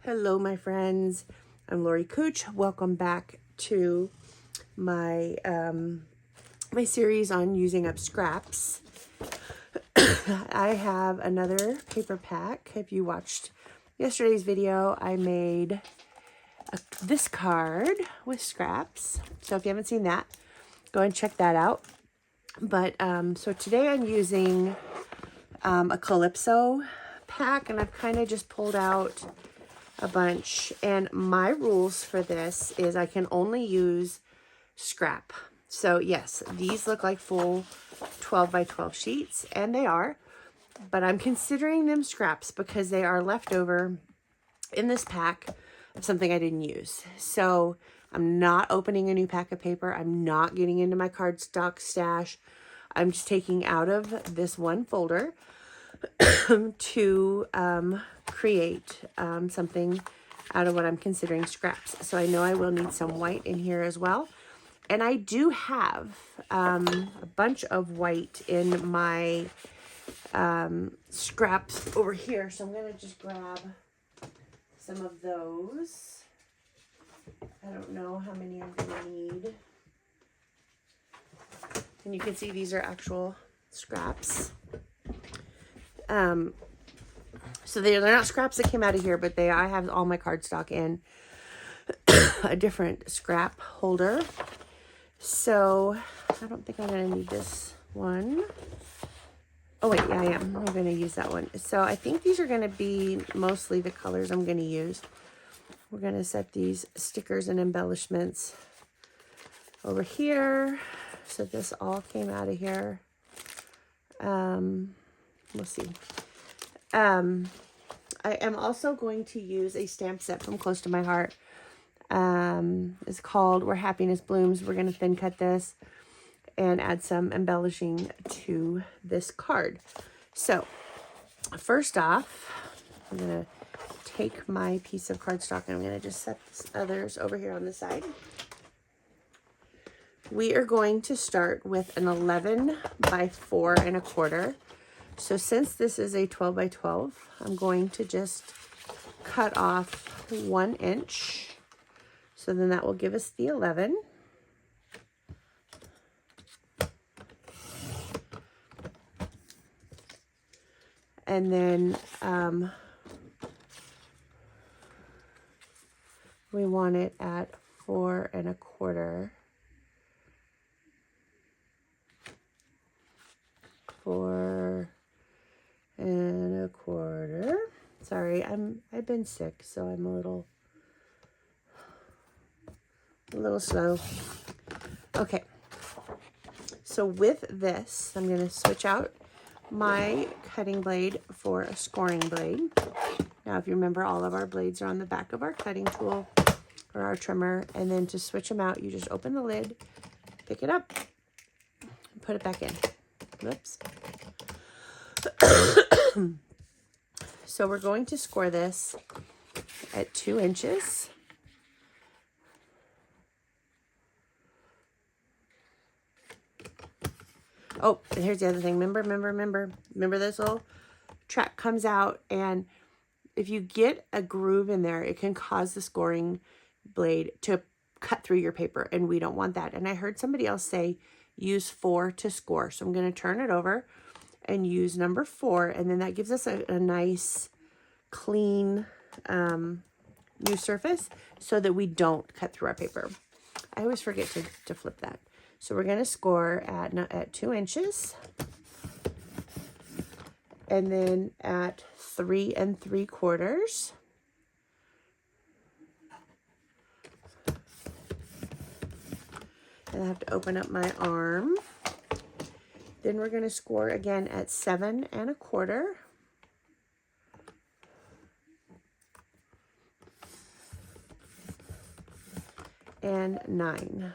Hello, my friends. I'm Lori Cooch. Welcome back to my my series on using up scraps. I have another paper pack. If you watched yesterday's video, I made this card with scraps. So if you haven't seen that, go and check that out. But so today I'm using a Calypso pack, and I've kind of just pulled out a bunch, and my rules for this is I can only use scrap. So yes, these look like full 12 by 12 sheets, and they are, but I'm considering them scraps because they are left over in this pack of something I didn't use. So I'm not opening a new pack of paper. I'm not getting into my cardstock stash. I'm just taking out of this one folder to create something out of what I'm considering scraps. So I know I will need some white in here as well. And I do have a bunch of white in my scraps over here. So I'm going to just grab some of those. I don't know how many I'm going to need. And you can see these are actual scraps. So they're not scraps that came out of here, but I have all my cardstock in a different scrap holder. So I don't think I'm going to need this one. Oh wait, yeah, I am. I'm going to use that one. So I think these are going to be mostly the colors I'm going to use. We're going to set these stickers and embellishments over here. So this all came out of here. We'll see. I am also going to use a stamp set from Close to My Heart. It's called Where Happiness Blooms. We're going to thin cut this and add some embellishing to this card. So first off, I'm going to take my piece of cardstock and I'm going to just set this others over here on the side. We are going to start with an 11 by 4 1/4. So since this is a 12 by 12, I'm going to just cut off 1 inch. So then that will give us the 11. And then we want it at 4 1/4. 4 1/4. Sorry, I've been sick, so I'm a little slow. Okay. So with this, I'm going to switch out my cutting blade for a scoring blade. Now, if you remember, all of our blades are on the back of our cutting tool or our trimmer, and then to switch them out, you just open the lid, pick it up, and put it back in. Whoops. So we're going to score this at 2 inches. Oh, and here's the other thing. Remember this little track comes out, and if you get a groove in there, it can cause the scoring blade to cut through your paper, and we don't want that. And I heard somebody else say use 4 to score. So I'm going to turn it over and use number 4, and then that gives us a nice, clean new surface so that we don't cut through our paper. I always forget to flip that. So we're going to score at 2 inches, and then at 3 3/4. And I have to open up my arm. Then we're going to score again at 7 1/4. And 9.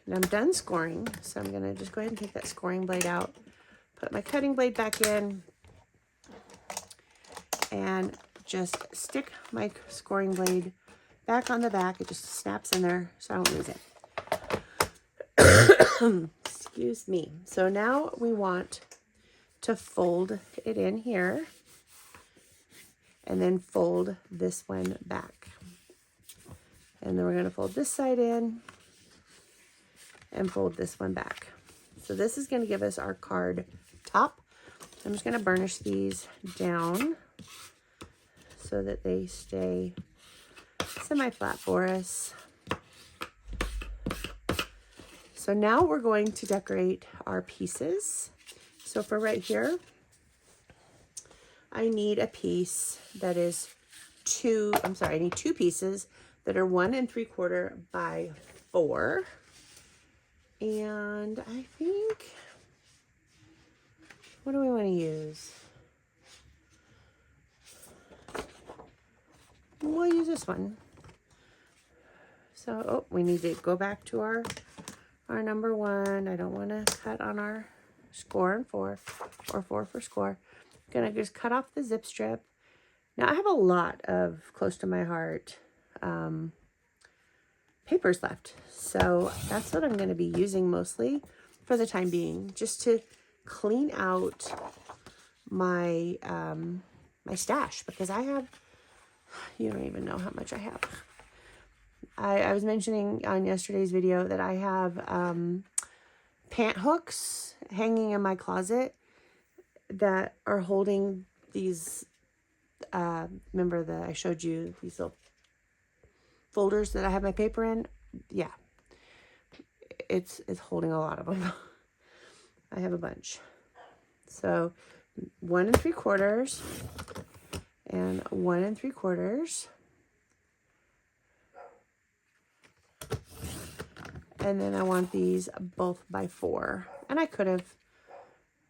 And I'm done scoring, so I'm going to just go ahead and take that scoring blade out, put my cutting blade back in, and just stick my scoring blade back on the back. It just snaps in there so I don't lose it. Excuse me. So now we want to fold it in here and then fold this one back. And then we're going to fold this side in and fold this one back. So this is going to give us our card top. I'm just going to burnish these down so that they stay semi-flat for us. So now we're going to decorate our pieces. So for right here, I need a piece that is I need two pieces that are 1 3/4 by 4. And I think, what do we want to use? We'll use this one. So, we need to go back to our number 1. I don't want to cut on our score and 4, or 4 for score. I'm going to just cut off the zip strip. Now, I have a lot of close to my heart papers left. So that's what I'm going to be using mostly for the time being, just to clean out my my stash, because I have, you don't even know how much I have. I was mentioning on yesterday's video that I have pant hooks hanging in my closet that are holding these, remember I showed you these little folders that I have my paper in? Yeah, it's holding a lot of them. I have a bunch. So 1 3/4 and 1 3/4. And then I want these both by 4. And I could have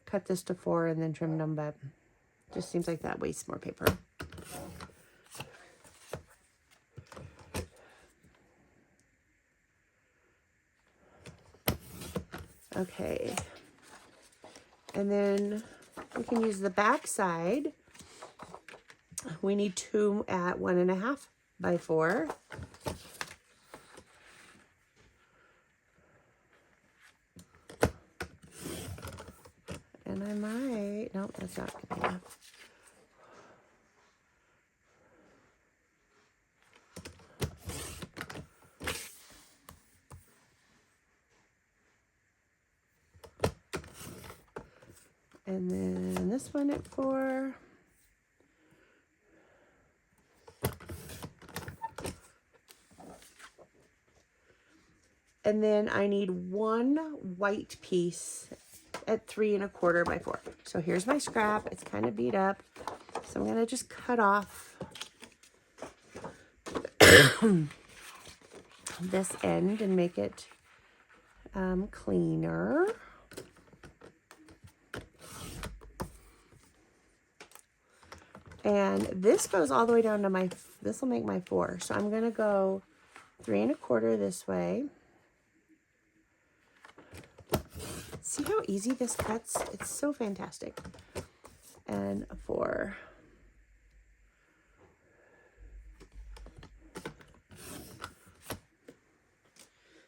cut this to 4 and then trimmed them, but it just seems like that wastes more paper. Okay. And then we can use the back side. We need 2 at 1 1/2 by 4. And I might, no, that's not good enough. And then this one at 4. And then I need 1 white piece at 3 1/4 by 4. So here's my scrap. It's kind of beat up. So I'm going to just cut off this end and make it cleaner. And this goes all the way down to this will make my 4. So I'm going to go 3 1/4 this way. See how easy this cuts? It's so fantastic. And 4.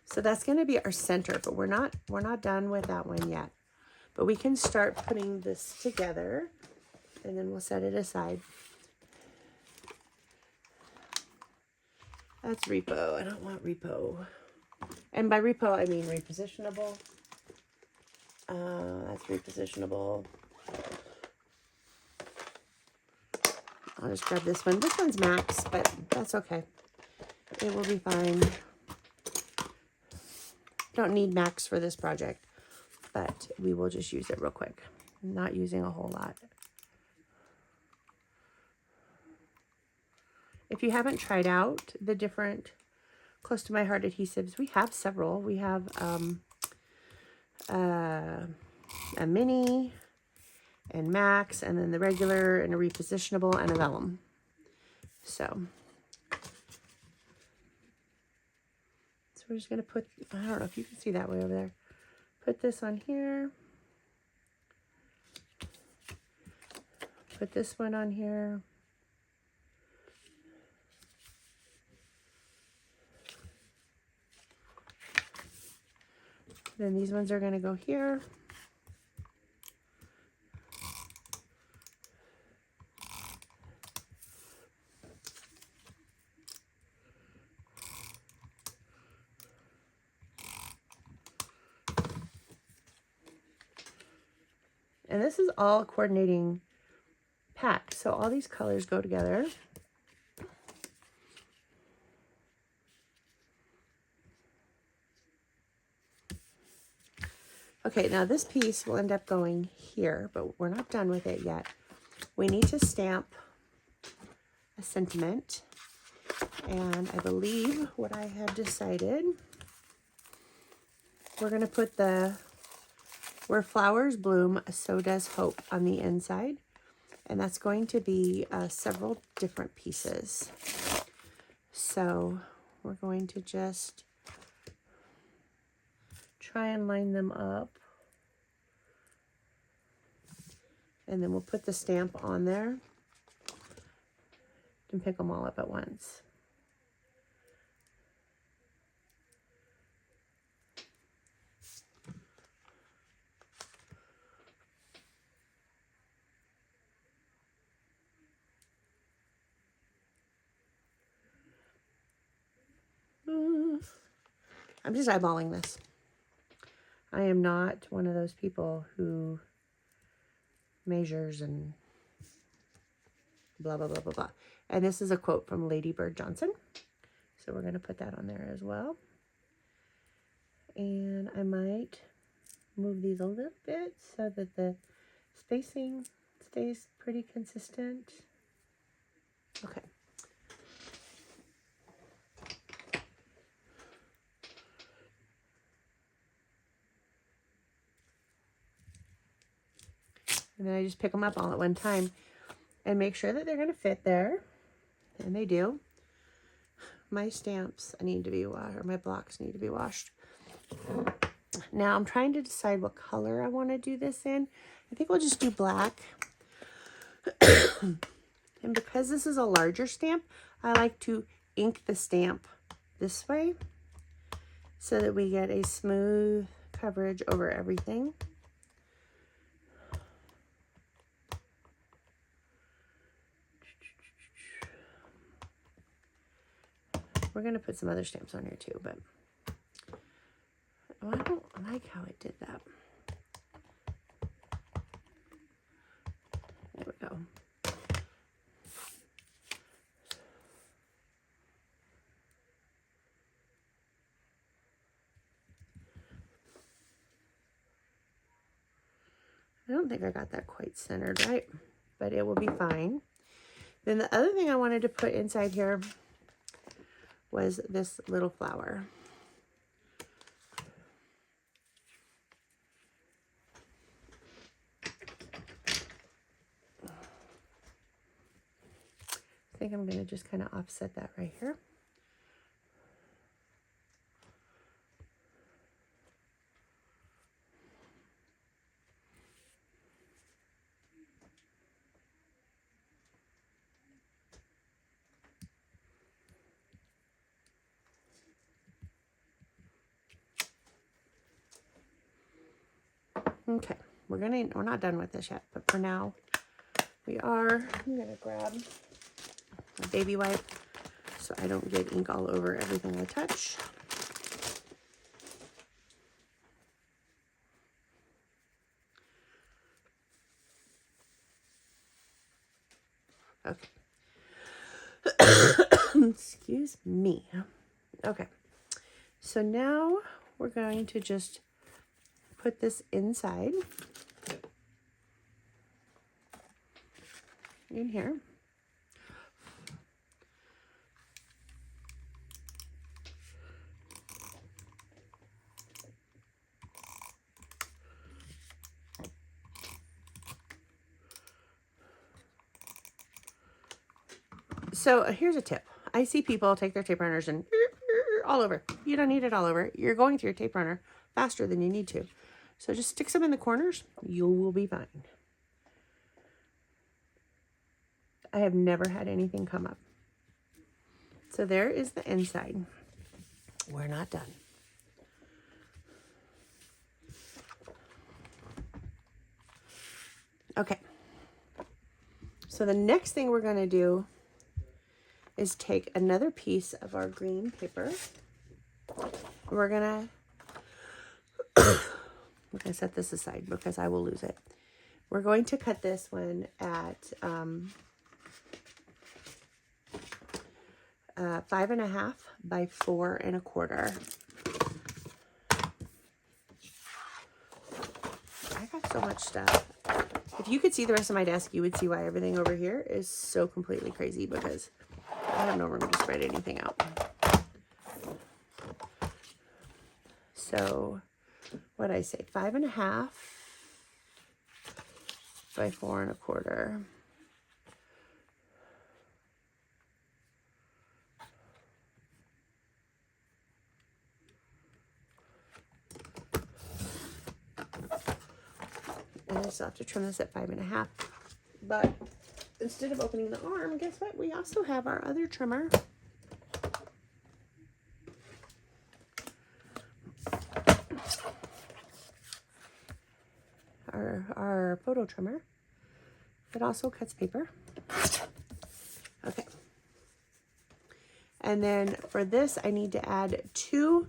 So that's going to be our center, but we're not done with that one yet. But we can start putting this together, and then we'll set it aside. That's repo. I don't want repo. And by repo, I mean repositionable. That's repositionable. I'll just grab this one. This one's Max, but that's okay. It will be fine. Don't need Max for this project, but we will just use it real quick. I'm not using a whole lot. If you haven't tried out the different close to my heart adhesives, we have several. We have a mini and Max, and then the regular and a repositionable and a vellum. So we're just going to put, I don't know if you can see that way over there. Put this on here. Put this one on here. Then these ones are going to go here. And this is all coordinating packed, so all these colors go together. Okay, now this piece will end up going here, but we're not done with it yet. We need to stamp a sentiment, and I believe what I have decided, we're going to put the "Where flowers bloom, so does hope" on the inside, and that's going to be several different pieces. So we're going to just try and line them up, and then we'll put the stamp on there and pick them all up at once. I'm just eyeballing this. I am not one of those people who measures and blah, blah, blah, blah, blah. And this is a quote from Lady Bird Johnson. So we're going to put that on there as well. And I might move these a little bit so that the spacing stays pretty consistent. Okay. And then I just pick them up all at one time and make sure that they're going to fit there. And they do. My stamps need to be washed, or my blocks need to be washed. Now I'm trying to decide what color I want to do this in. I think we'll just do black. And because this is a larger stamp, I like to ink the stamp this way so that we get a smooth coverage over everything. We're going to put some other stamps on here too, but I don't like how it did that. There we go. I don't think I got that quite centered right, but it will be fine. Then the other thing I wanted to put inside here was this little flower. I think I'm going to just kind of offset that right here. Okay, we're not done with this yet, but for now we are. I'm gonna grab a baby wipe so I don't get ink all over everything I touch. Okay. Excuse me. Okay, so now we're going to just put this inside in here. So here's a tip. I see people take their tape runners and all over. You don't need it all over. You're going through your tape runner faster than you need to. So just stick some in the corners. You will be fine. I have never had anything come up. So there is the inside. We're not done. Okay. So the next thing we're going to do is take another piece of our green paper. We're going to set this aside because I will lose it. We're going to cut this one at 5.5 by 4.25. I got so much stuff. If you could see the rest of my desk, you would see why everything over here is so completely crazy, because I have no room to spread anything out. So what I say, 5.5 by 4.25. And I still have to trim this at 5.5. But instead of opening the arm, guess what? We also have our other trimmer. Our photo trimmer. It also cuts paper. Okay. And then for this, I need to add 2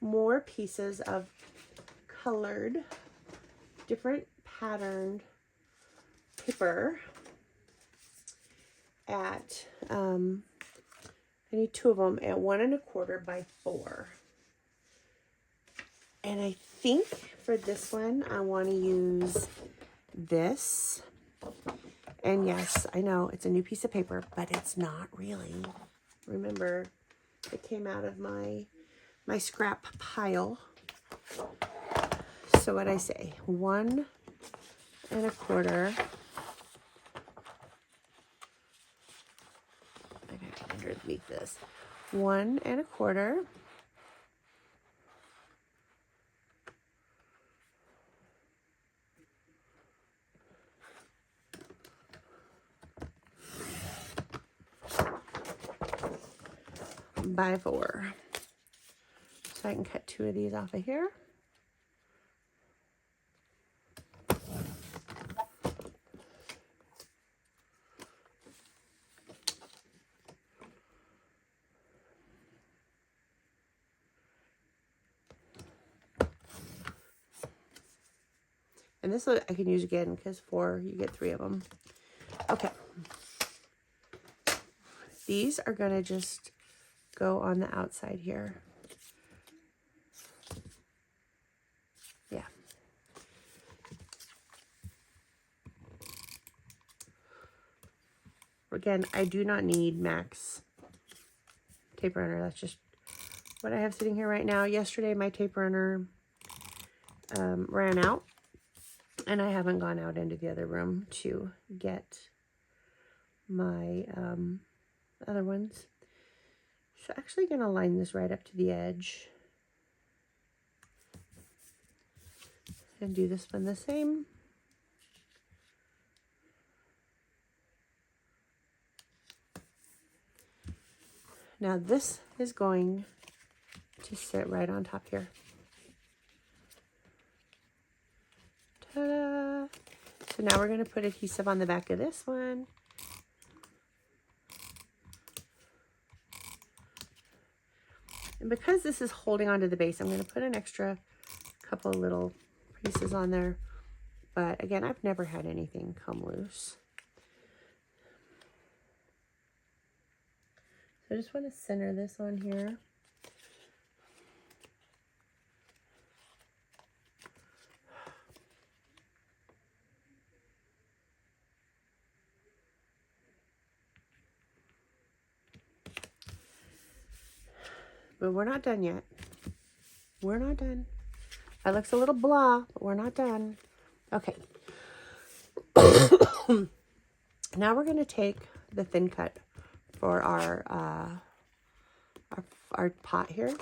more pieces of colored, different patterned paper at, I need 2 of them at 1.25 by 4. And I think for this one, I want to use this. And yes, I know it's a new piece of paper, but it's not really. Remember, it came out of my scrap pile. So what I say, 1.25. I got underneath this. 1.25. By 4. So I can cut 2 of these off of here. And this I can use again because 4, you get 3 of them. Okay. These are going to just go on the outside here. Yeah. Again, I do not need Max tape runner. That's just what I have sitting here right now. Yesterday, my tape runner ran out, and I haven't gone out into the other room to get my other ones. So actually going to line this right up to the edge and do this one the same. Now this is going to sit right on top here. Ta-da! So now we're going to put adhesive on the back of this one. And because this is holding onto the base, I'm going to put an extra couple little pieces on there. But again, I've never had anything come loose. So I just want to center this on here. But we're not done yet. We're not done. That looks a little blah, but we're not done. Okay. Now we're going to take the thin cut for our pot here.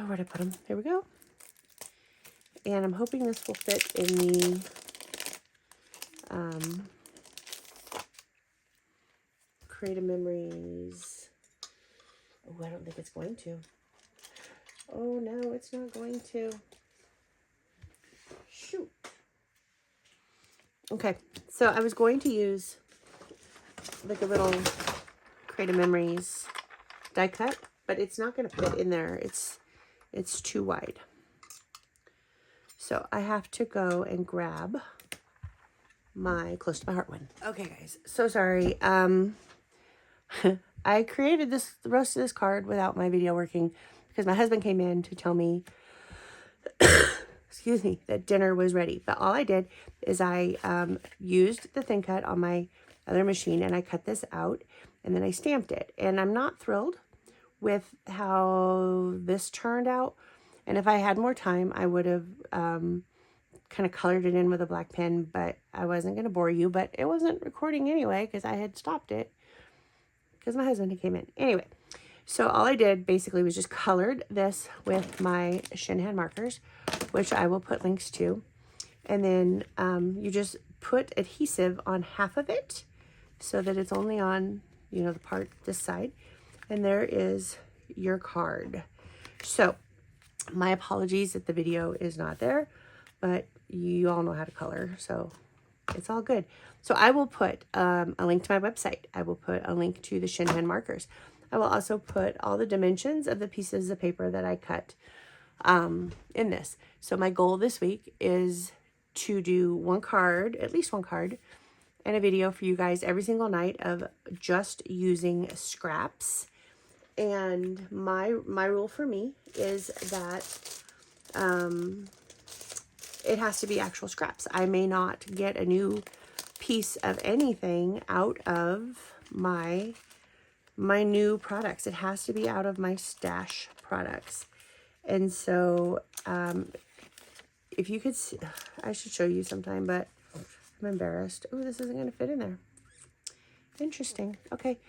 Where'd I put them? Here we go. And I'm hoping this will fit in the Creative Memories. Oh, I don't think it's going to. Oh no, it's not going to. Shoot. Okay, so I was going to use like a little Creative Memories die cut, but it's not going to fit in there. It's too wide. So I have to go and grab my Close to My Heart one. Okay, guys, so sorry. I created the rest of this card without my video working because my husband came in to tell me, excuse me, that dinner was ready. But all I did is I used the thin cut on my other machine and I cut this out and then I stamped it. And I'm not thrilled with how this turned out. And if I had more time, I would have kind of colored it in with a black pen, but I wasn't going to bore you. But it wasn't recording anyway because I had stopped it because my husband came in. Anyway, so all I did basically was just colored this with my Shin Hand markers, which I will put links to. And then you just put adhesive on half of it so that it's only on, you know, the part this side. And there is your card. So my apologies that the video is not there, but you all know how to color, so it's all good. So I will put a link to my website. I will put a link to the Shin Hand markers. I will also put all the dimensions of the pieces of paper that I cut in this. So my goal this week is to do one card, at least one card, and a video for you guys every single night of just using scraps. And my rule for me is that it has to be actual scraps. I may not get a new piece of anything out of my new products. It has to be out of my stash products. And so if you could see, I should show you sometime, but I'm embarrassed. Oh, this isn't going to fit in there. Interesting. Okay.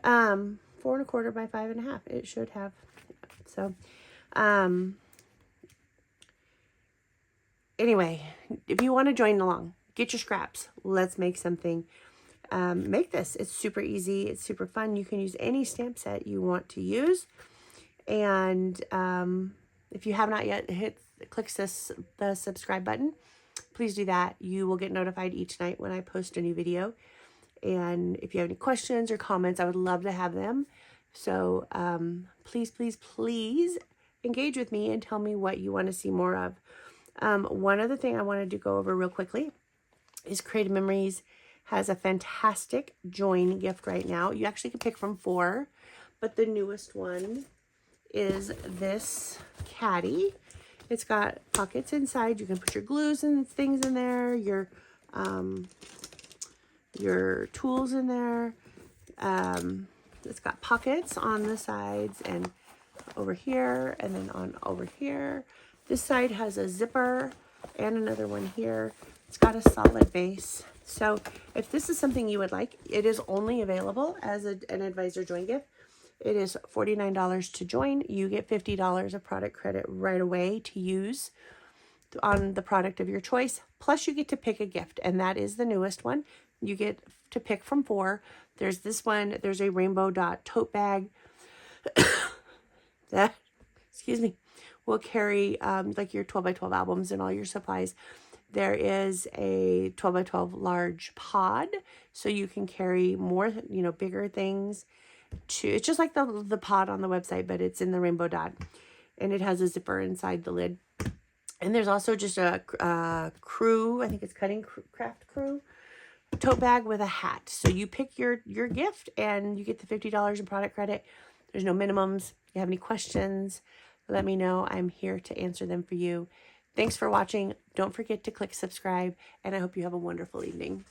4 1/4 by 5 1/2. It should have. So, anyway, if you want to join along, get your scraps. Let's make something. Make this. It's super easy. It's super fun. You can use any stamp set you want to use. And if you have not yet click the subscribe button, please do that. You will get notified each night when I post a new video. And if you have any questions or comments, I would love to have them. So please, please, please engage with me and tell me what you want to see more of. One other thing I wanted to go over real quickly is Creative Memories has a fantastic join gift right now. You actually can pick from 4, but the newest one is this caddy. It's got pockets inside. You can put your glues and things in there, your tools in there. It's got pockets on the sides and over here, and then on over here. This side has a zipper and another one here. It's got a solid base. So if this is something you would like, it is only available as an advisor join gift. It is $49 to join. You get $50 of product credit right away to use on the product of your choice. Plus you get to pick a gift, and that is the newest one. You get to pick from 4. There's this one. There's a rainbow dot tote bag that, excuse me, will carry like your 12 by 12 albums and all your supplies. There is a 12 by 12 large pod, so you can carry more, you know, bigger things. It's just like the pod on the website, but it's in the rainbow dot, and it has a zipper inside the lid. And there's also just a crew, I think it's Cutting Craft Crew tote bag with a hat. So you pick your gift and you get the $50 in product credit. There's no minimums. If you have any questions, let me know. I'm here to answer them for you. Thanks for watching. Don't forget to click subscribe, and I hope you have a wonderful evening.